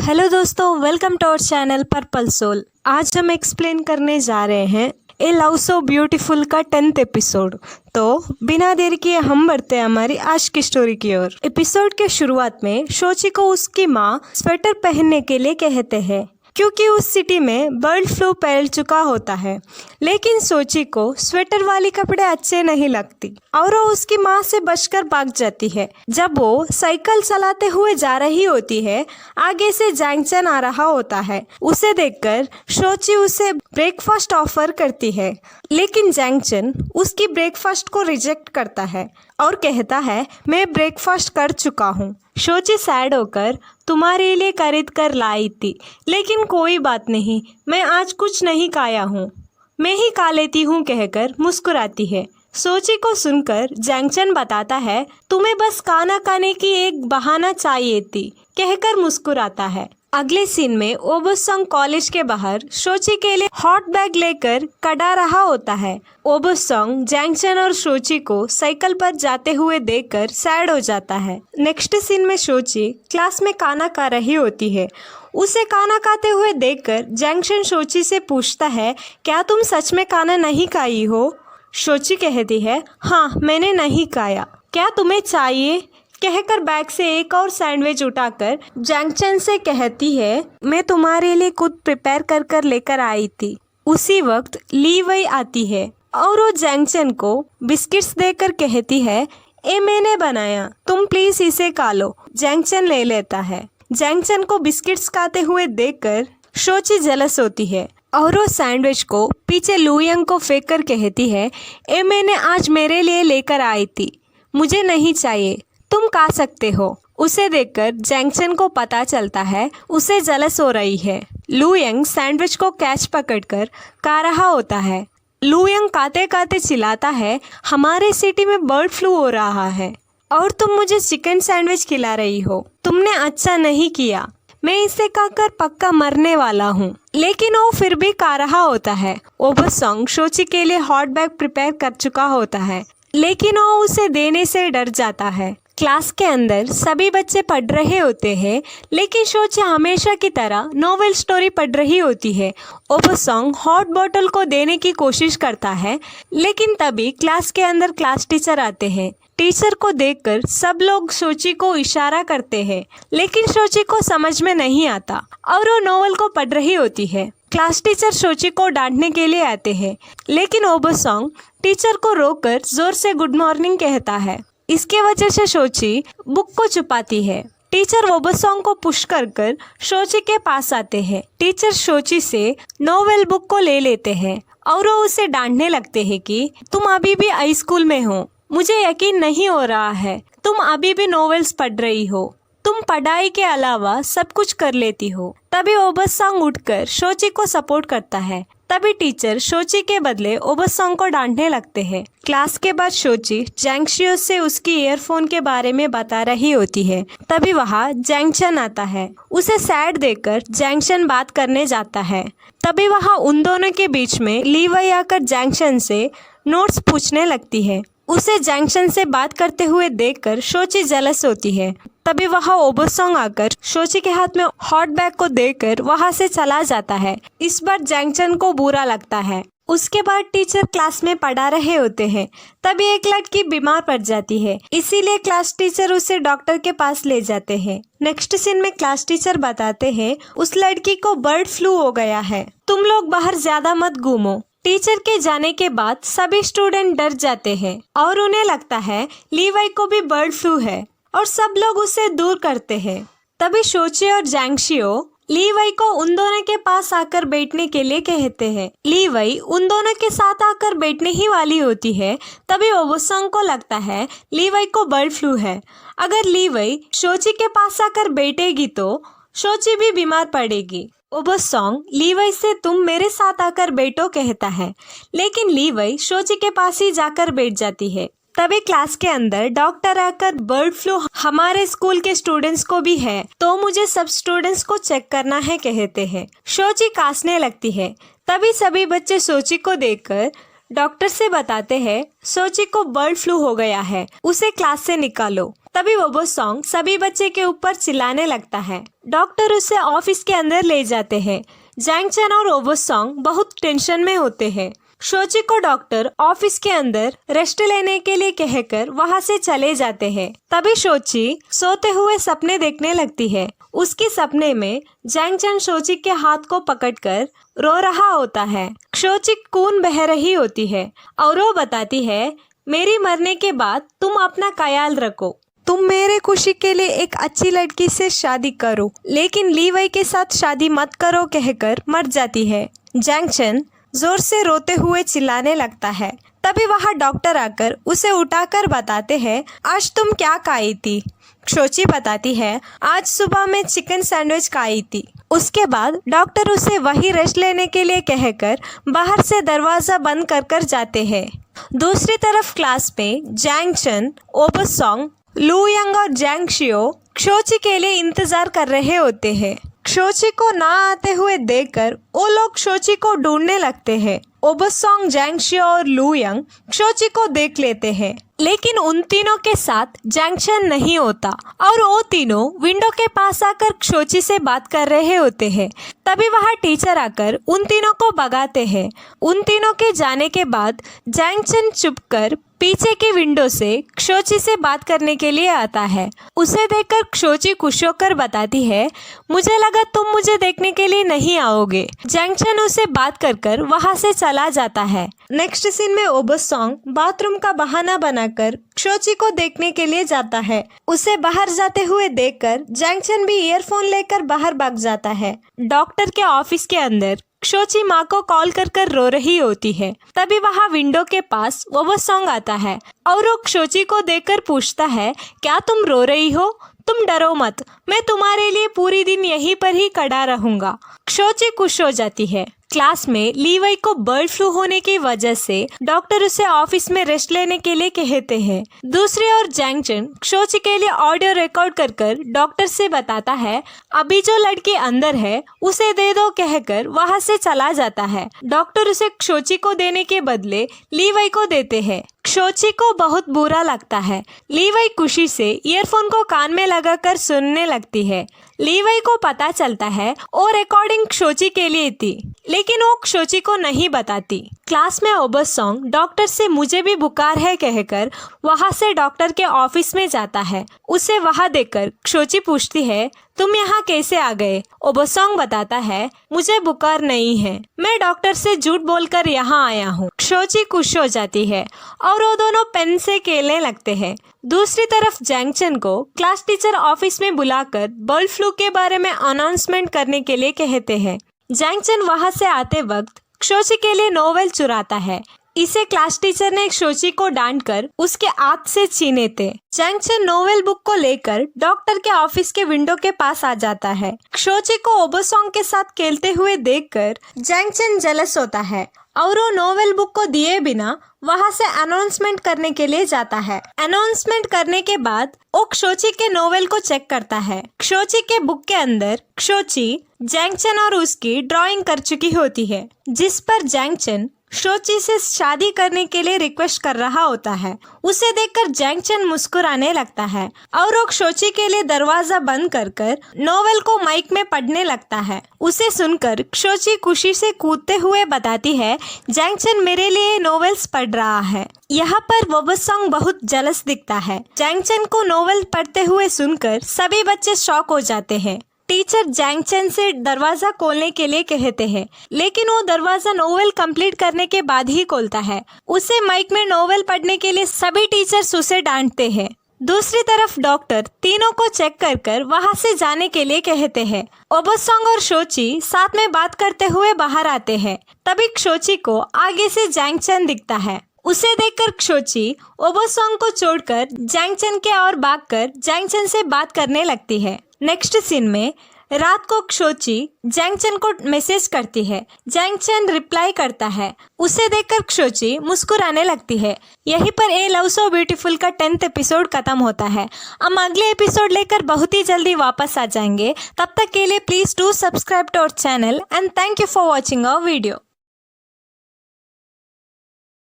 Hello दोस्तों, welcome to our channel purple soul. आज हम एक्सप्लेन करने जा रहे हैं ए लव सो ब्यूटीफुल का 10th एपिसोड। तो बिना देर किए हम बढ़ते हैं हमारी आज की स्टोरी की ओर। एपिसोड के शुरुआत में सोची को उसकी माँ स्वेटर पहनने के लिए कहते हैं क्योंकि उस सिटी में बर्ड फ्लू फैल चुका होता है। लेकिन सोची को स्वेटर वाली कपड़े अच्छे नहीं लगती और वो उसकी माँ से बचकर भाग जाती है। जब वो साइकिल चलाते हुए जा रही होती है, आगे से जैंगचन आ रहा होता है। उसे देखकर सोची उसे ब्रेकफास्ट ऑफर करती है, लेकिन जैंगचन उसकी ब्रेकफास्ट को रिजेक्ट करता है और कहता है, मैं ब्रेकफास्ट कर चुका हूँ। सोची सैड होकर तुम्हारे लिए खरीद कर लाई थी, लेकिन कोई बात नहीं, मैं आज कुछ नहीं खाया हूँ, मैं ही खा लेती हूँ कहकर मुस्कुराती है। सोची को सुनकर जैंगचन बताता है, तुम्हें बस खाना खाने की एक बहाना चाहिए थी कहकर मुस्कुराता है। अगले सीन में ओबोसंग कॉलेज के बाहर सोची के लिए हॉट बैग लेकर खड़ा रहा होता है। ओबोसंग जैंगचन और सोची को साइकिल पर जाते हुए देखकर सैड हो जाता है। नेक्स्ट सीन में सोची क्लास में खाना खा रही होती है। उसे खाना खाते हुए देखकर जैंगचन सोची से पूछता है, क्या तुम सच में खाना नहीं खाई हो? सोची कहती है, हाँ मैंने नहीं खाया, क्या तुम्हें चाहिए? कहकर बैग से एक और सैंडविच उठाकर जैंगचन से कहती है, मैं तुम्हारे लिए खुद प्रिपेयर कर लेकर आई थी। उसी वक्त ली वई आती है और वो जैंगचन को बिस्किट्स देकर कहती है, ये मैंने बनाया, तुम प्लीज इसे खा लो। जैंगचन ले लेता है। जैंगचन को बिस्किट्स खाते हुए देखकर सोची जेलस होती है और वो सैंडविच को पीछे लुयंग को फेंक कर कहती है, ये मैंने आज मेरे लिए लेकर आई थी, मुझे नहीं चाहिए, तुम खा सकते हो। उसे देखकर जैंगचन को पता चलता है उसे जलस हो रही है। लुयंग सैंडविच को कैच पकड़कर खा रहा होता है। लुयंग खाते खाते चिल्लाता है, हमारे सिटी में बर्ड फ्लू हो रहा है और तुम मुझे चिकन सैंडविच खिला रही हो, तुमने अच्छा नहीं किया, मैं इसे खाकर पक्का मरने वाला हूँ। लेकिन वो फिर भी खा रहा होता है। ओबोसंग सोची के लिए हॉट बैग प्रिपेयर कर चुका होता है, लेकिन वो उसे देने से डर जाता है। क्लास के अंदर सभी बच्चे पढ़ रहे होते हैं, लेकिन सोची हमेशा की तरह नोवेल स्टोरी पढ़ रही होती है। ओबोसंग हॉट बॉटल को देने की कोशिश करता है, लेकिन तभी क्लास के अंदर क्लास टीचर आते हैं। टीचर को देखकर सब लोग सोची को इशारा करते हैं, लेकिन सोची को समझ में नहीं आता और वो नोवेल को पढ़ रही होती है। क्लास टीचर सोची को डांटने के लिए आते हैं, लेकिन ओबोसंग टीचर को रोककर जोर से गुड मॉर्निंग कहता है। इसके वजह से सोची बुक को छुपाती है। टीचर ओबोसंग को पुश कर सोची के पास आते हैं। टीचर सोची से नोवेल बुक को ले लेते हैं और वो उसे डांटने लगते हैं कि तुम अभी भी हाई स्कूल में हो, मुझे यकीन नहीं हो रहा है, तुम अभी भी नोवेल्स पढ़ रही हो, तुम पढ़ाई के अलावा सब कुछ कर लेती हो। तभी ओबोसंग उठकर सोची को सपोर्ट करता है। तभी टीचर सोची के बदले ओबोसंग को डांटने लगते हैं। क्लास के बाद सोची जैंगशियो से उसकी ईयरफोन के बारे में बता रही होती है। तभी वहाँ जैंगचन आता है। उसे सैड देखकर जैंगचन बात करने जाता है। तभी वहाँ उन दोनों के बीच में ली वई आकर जैंगचन से नोट्स पूछने लगती है। उसे जैंगचन से बात करते हुए देखकर सोची जेलस होती है। तभी वहाँ ओबोसंग आकर सोची के हाथ में हॉट बैग को देकर वहाँ से चला जाता है। इस बार जैंगचन को बुरा लगता है। उसके बाद टीचर क्लास में पढ़ा रहे होते हैं। तभी एक लड़की बीमार पड़ जाती है, इसीलिए क्लास टीचर उसे डॉक्टर के पास ले जाते हैं। नेक्स्ट सीन में क्लास टीचर बताते हैं उस लड़की को बर्ड फ्लू हो गया है, तुम लोग बाहर ज्यादा मत घूमो। टीचर के जाने के बाद सभी स्टूडेंट डर जाते हैं और उन्हें लगता है ली वई को भी बर्ड फ्लू है और सब लोग उसे दूर करते हैं। तभी सोची और जैंगशियो ली वई को उन दोनों के पास आकर बैठने के लिए कहते हैं। ली वई उन दोनों के साथ आकर बैठने ही वाली होती है। तभी ओबोसंग को लगता है ली वई को बर्ड फ्लू है। अगर ली वई सोची के पास आकर बैठेगी तो सोची भी बीमार पड़ेगी। ओबोसंग ली वई से तुम मेरे साथ आकर बैठो कहता है, लेकिन ली वई सोची के पास ही जाकर बैठ जाती है। तभी क्लास के अंदर डॉक्टर आकर बर्ड फ्लू हमारे स्कूल के स्टूडेंट्स को भी है, तो मुझे सब स्टूडेंट्स को चेक करना है कहते हैं। सोची कांसने लगती है। तभी सभी बच्चे सोची को देखकर डॉक्टर से बताते हैं सोची को बर्ड फ्लू हो गया है, उसे क्लास से निकालो। तभी वोबोसॉन्ग सभी बच्चे के ऊपर चिल्लाने लगता है। डॉक्टर उसे ऑफिस के अंदर ले जाते हैं। जैंग चैन और वोबोसॉन्ग बहुत टेंशन में होते हैं। सोची को डॉक्टर ऑफिस के अंदर रेस्ट लेने के लिए कहकर वहां से चले जाते हैं। तभी सोची सोते हुए सपने देखने लगती है। उसके सपने में जैंग चैन सोची के हाथ को पकड़कर रो रहा होता है। सोची खून बह रही होती है और वो बताती है, मेरी मरने के बाद तुम अपना ख्याल रखो, तुम मेरे खुशी के लिए एक अच्छी लड़की से शादी करो, लेकिन ली वई के साथ शादी मत करो कहकर मर जाती है। जैंग चैन जोर से रोते हुए चिल्लाने लगता है। तभी वहाँ डॉक्टर आकर उसे उठाकर बताते हैं, आज तुम क्या खाई थी? सोची बताती है, आज सुबह मैं चिकन सैंडविच खाई थी। उसके बाद डॉक्टर उसे वही रेस्ट लेने के लिए कहकर बाहर से दरवाजा बंद कर जाते हैं। दूसरी तरफ क्लास में जैंग चैन, वोबोसॉन्ग, लू यंग और जैंग शियो सोची के लिए इंतजार कर रहे होते हैं। सोची को ना आते हुए देखकर वो लोग सोची को ढूंढने लगते हैं। वोबोसॉन्ग, जैंग शियो और लू यंग सोची को देख लेते हैं, लेकिन उन तीनों के साथ जैंग चैन नहीं होता और वो तीनों विंडो के पास आकर सोची से बात कर रहे होते हैं। तभी वहाँ टीचर आकर उन तीनों को भगाते हैं। उन तीनों के जाने के बाद जैंग चैन चुपकर पीछे की विंडो से सोची से बात करने के लिए आता है। उसे देखकर सोची खुश होकर बताती है, मुझे लगा तुम मुझे देखने के लिए नहीं आओगे। जैंग चैन उसे बात कर वहाँ से चला जाता है। नेक्स्ट सीन में वोबोसॉन्ग बाथरूम का बहाना बनाकर सोची को देखने के लिए जाता है। उसे बाहर जाते हुए देखकर जैंग चैन भी ईयरफोन लेकर बाहर भाग जाता है। डॉक्टर के ऑफिस के अंदर सोची माँ को कॉल कर रो रही होती है। तभी वहाँ विंडो के पास वोबोसॉन्ग आता है और वो सोची को देखकर पूछता है, क्या तुम रो रही हो? तुम डरो मत, मैं तुम्हारे लिए पूरी दिन यहीं पर ही खड़ा रहूंगा। सोची खुश हो जाती है। क्लास में ली वई को बर्ड फ्लू होने की वजह से डॉक्टर उसे ऑफिस में रेस्ट लेने के लिए कहते हैं। दूसरी ओर जैंग चैन सोची के लिए ऑडियो रिकॉर्ड कर डॉक्टर से बताता है, अभी जो लड़की अंदर है उसे दे दो कहकर वहां से चला जाता है। डॉक्टर उसे सोची को देने के बदले ली वई को देते हैं। सोची को बहुत बुरा लगता है। ली वई खुशी से ईयरफोन को कान में लगाकर सुनने लगती है। ली वई को पता चलता है वो रिकॉर्डिंग सोची के लिए थी, लेकिन वो सोची को नहीं बताती। क्लास में वोबोसॉन्ग डॉक्टर से मुझे भी बुखार है कहकर वहां से डॉक्टर के ऑफिस में जाता है। उसे वहां देखकर सोची पूछती है, तुम यहाँ कैसे आ गए? वोबोसॉन्ग बताता है, मुझे बुखार नहीं है, मैं डॉक्टर से झूठ बोलकर यहाँ आया हूँ। सोची खुश हो जाती है और वो दोनों पेन से खेलने लगते हैं। दूसरी तरफ जैंग चैन को क्लास टीचर ऑफिस में बुलाकर बर्ड फ्लू के बारे में अनाउंसमेंट करने के लिए कहते हैं। जैंग चैन वहां से आते वक्त सोची के लिए नोवेल चुराता है। इसे क्लास टीचर ने सोची को डांटकर उसके हाथ से छीने थे। जैंग चैन नोवेल बुक को लेकर डॉक्टर के ऑफिस के विंडो के पास आ जाता है। सोची को वोबोसॉन्ग के साथ खेलते हुए देखकर जैंग चैन जेलस होता है और वो नोवेल बुक को दिए बिना वहां से अनाउंसमेंट करने के लिए जाता है। अनाउंसमेंट करने के बाद वो सोची के नोवेल को चेक करता है। सोची के बुक के अंदर सोची जैंग चैन और उसकी ड्राइंग कर चुकी होती है, जिस पर जैंग चैन सोची से शादी करने के लिए रिक्वेस्ट कर रहा होता है। उसे देखकर जैंग चैन मुस्कुराने लगता है और वो सोची के लिए दरवाजा बंद कर नोवेल को माइक में पढ़ने लगता है। उसे सुनकर सोची खुशी से कूदते हुए बताती है, जैंग चैन मेरे लिए नोवेल्स पढ़ रहा है। यहाँ पर वोबोसॉन्ग बहुत जलस दिखता है। जैंग चैन को नोवेल पढ़ते हुए सुनकर सभी बच्चे शॉक हो जाते हैं। टीचर जैंग चैन से दरवाजा खोलने के लिए कहते हैं, लेकिन वो दरवाजा नोवेल कंप्लीट करने के बाद ही खोलता है। उसे माइक में नोवेल पढ़ने के लिए सभी टीचर्स उसे डांटते हैं। दूसरी तरफ डॉक्टर तीनों को चेक कर वहां से जाने के लिए कहते हैं। वोबोसॉन्ग और सोची साथ में बात करते हुए बाहर आते हैं। तभी सोची को आगे से जैंग चैन दिखता है। उसे देखकर सोची वोबोसॉन्ग को छोड़कर जैंग चैन के और भागकर जैंग चैन से बात करने लगती है। नेक्स्ट सीन में रात को सोची जैंग चैन को मैसेज करती है। जैंग चैन रिप्लाई करता है। उसे देखकर सोची मुस्कुराने लगती है। यहीं पर ए लव सो ब्यूटीफुल का 10th एपिसोड खत्म होता है। हम अगले एपिसोड लेकर बहुत ही जल्दी वापस आ जाएंगे। तब तक के लिए please do subscribe to our channel and thank you for watching our video.